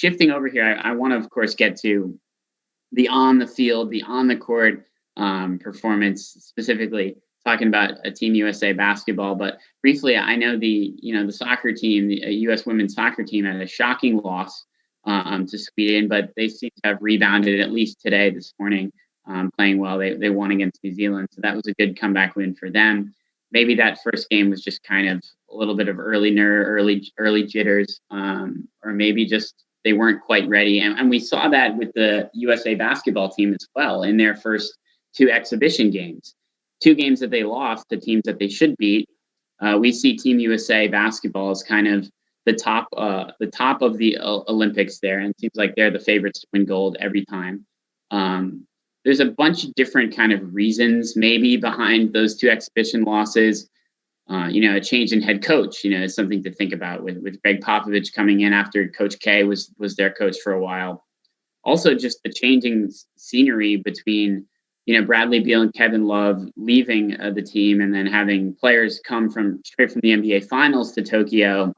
shifting over here, I want to, of course, get to the on the field, the on the court performance, specifically talking about a Team USA basketball. But briefly, I know the soccer team, the U.S. women's soccer team, had a shocking loss to Sweden, but they seem to have rebounded at least today, this morning, playing well. They won against New Zealand, so that was a good comeback win for them. Maybe that first game was just kind of a little bit of early jitters, or maybe just they weren't quite ready. And we saw that with the USA basketball team as well in their first two exhibition games, two games that they lost to teams that they should beat. We see Team USA basketball as kind of the top of the Olympics there, and it seems like they're the favorites to win gold every time. There's a bunch of different kind of reasons maybe behind those two exhibition losses. A change in head coach, is something to think about with Greg Popovich coming in after Coach K was their coach for a while. Also, just the changing scenery between, Bradley Beal and Kevin Love leaving the team, and then having players come straight from the NBA Finals to Tokyo.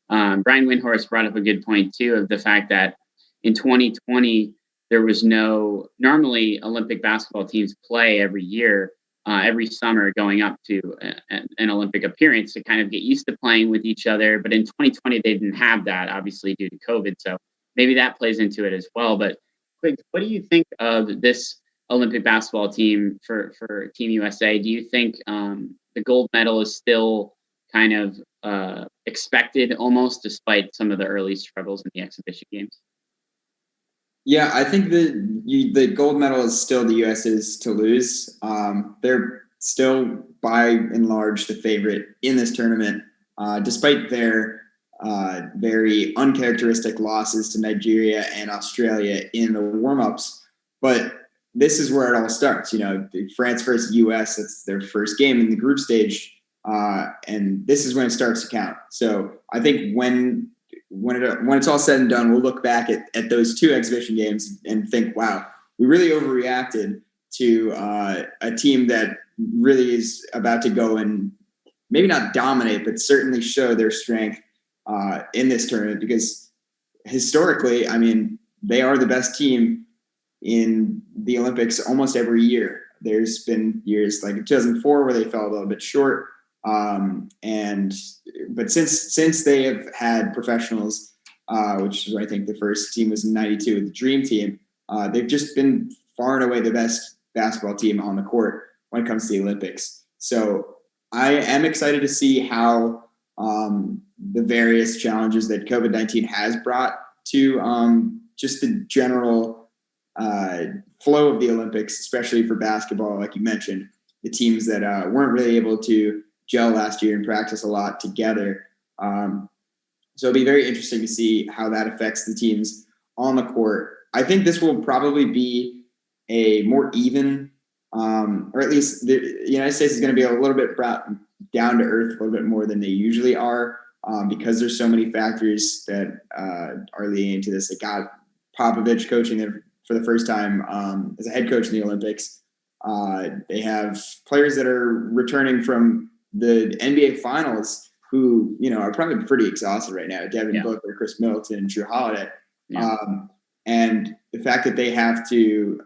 Brian Windhorst brought up a good point too, of the fact that in 2020 there was normally Olympic basketball teams play every year. Every summer going up to an Olympic appearance to kind of get used to playing with each other. But in 2020, they didn't have that, obviously, due to COVID. So maybe that plays into it as well. But quick, what do you think of this Olympic basketball team for Team USA? Do you think the gold medal is still kind of expected almost, despite some of the early struggles in the exhibition games? Yeah, I think the gold medal is still the US's to lose. They're still, by and large, the favorite in this tournament, despite their very uncharacteristic losses to Nigeria and Australia in the warm-ups. But this is where it all starts. France versus US, that's their first game in the group stage, and this is when it starts to count. So I think when it's all said and done, we'll look back at those two exhibition games and think, wow, we really overreacted to a team that really is about to go and maybe not dominate, but certainly show their strength in this tournament, because historically, they are the best team in the Olympics almost every year. There's been years like 2004 where they fell a little bit short. But since they have had professionals, which is, I think the first team was in '92 with the Dream Team, they've just been far and away the best basketball team on the court when it comes to the Olympics. So I am excited to see how the various challenges that COVID-19 has brought to just the general flow of the Olympics, especially for basketball, like you mentioned, the teams that weren't really able to gel last year and practice a lot together. So it'll be very interesting to see how that affects the teams on the court. I think this will probably be a more even, or at least the United States is going to be a little bit brought down to earth, a little bit more than they usually are, because there's so many factors that are leading into this. They got Popovich coaching them for the first time as a head coach in the Olympics. They have players that are returning from the NBA Finals who, are probably pretty exhausted right now. Devin Booker, Chris Middleton, Drew Holiday. Yeah. And the fact that they have to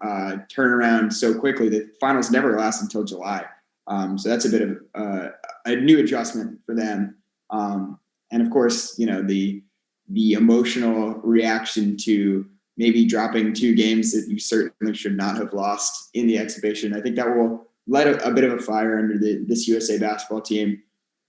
turn around so quickly, the finals never last until July. So that's a bit of a new adjustment for them. And of course, the emotional reaction to maybe dropping two games that you certainly should not have lost in the exhibition. I think that will light a bit of a fire under this USA basketball team.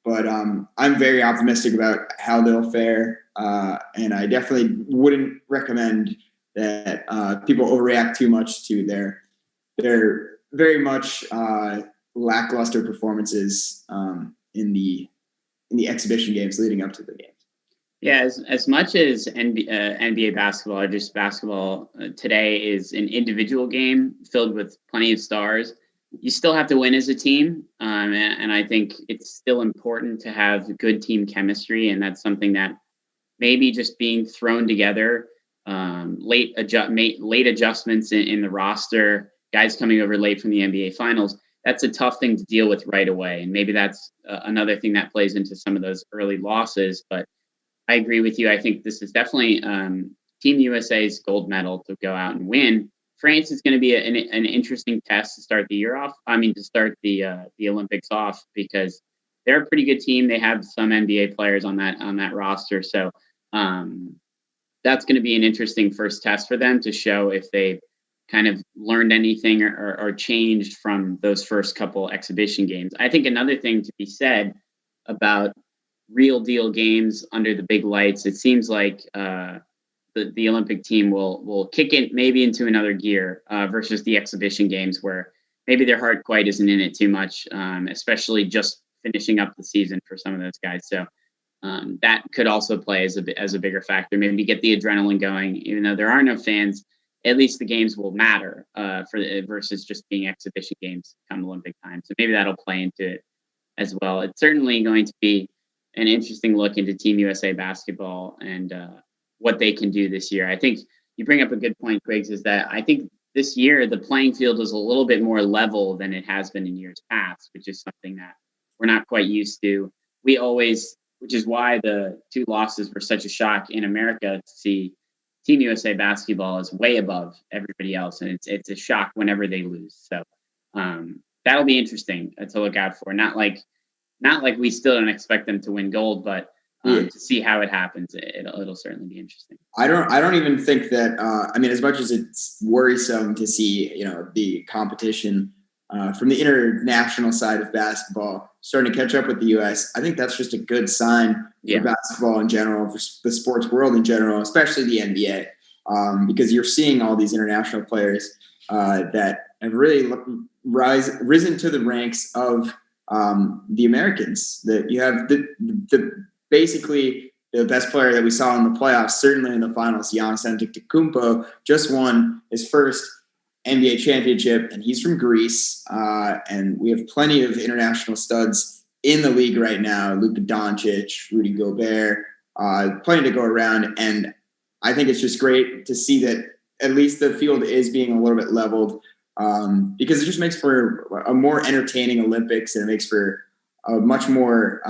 But I'm very optimistic about how they'll fare. And I definitely wouldn't recommend that people overreact too much to their very much lackluster performances in the exhibition games leading up to the games. Yeah, as much as NBA basketball or just basketball today is an individual game filled with plenty of stars, you still have to win as a team. And I think it's still important to have good team chemistry. And that's something that maybe just being thrown together, late adjustments in the roster, guys coming over late from the NBA Finals, that's a tough thing to deal with right away. And maybe that's another thing that plays into some of those early losses. But I agree with you. I think this is definitely Team USA's gold medal to go out and win. France is going to be an interesting test to start the year off. I mean, to start the Olympics off, because they're a pretty good team. They have some NBA players on that roster, so um, that's going to be an interesting first test for them to show if they kind of learned anything or changed from those first couple exhibition games. I think another thing to be said about real deal games under the big lights, it seems like the Olympic team will kick it maybe into another gear versus the exhibition games where maybe their heart quite isn't in it too much, especially just finishing up the season for some of those guys. So that could also play as a bigger factor. Maybe get the adrenaline going, even though there are no fans. At least the games will matter versus just being exhibition games come Olympic time. So maybe that'll play into it as well. It's certainly going to be an interesting look into Team USA basketball and what they can do this year. I think you bring up a good point, Griggs, is that I think this year the playing field is a little bit more level than it has been in years past, which is something that we're not quite used to. Which is why the two losses were such a shock in America to see Team USA basketball is way above everybody else, and it's a shock whenever they lose. So that'll be interesting to look out for. Not like we still don't expect them to win gold, but to see how it happens, it'll certainly be interesting. I don't even think that. I mean, as much as it's worrisome to see, the competition from the international side of basketball starting to catch up with the U.S., I think that's just a good sign for basketball in general, for the sports world in general, especially the NBA, because you're seeing all these international players that have really risen to the ranks of the Americans. That you have the basically the best player that we saw in the playoffs, certainly in the finals, Giannis Antetokounmpo, just won his first NBA championship, and he's from Greece. And we have plenty of international studs in the league right now: Luka Doncic, Rudy Gobert, plenty to go around. And I think it's just great to see that at least the field is being a little bit leveled, because it just makes for a more entertaining Olympics, and it makes for a much more,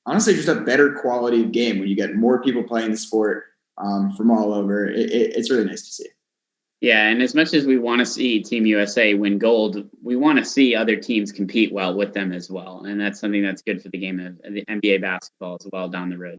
honestly, just a better quality of game when you get more people playing the sport from all over. It's really nice to see. Yeah, and as much as we want to see Team USA win gold, we want to see other teams compete well with them as well. And that's something that's good for the game of the NBA basketball as well down the road.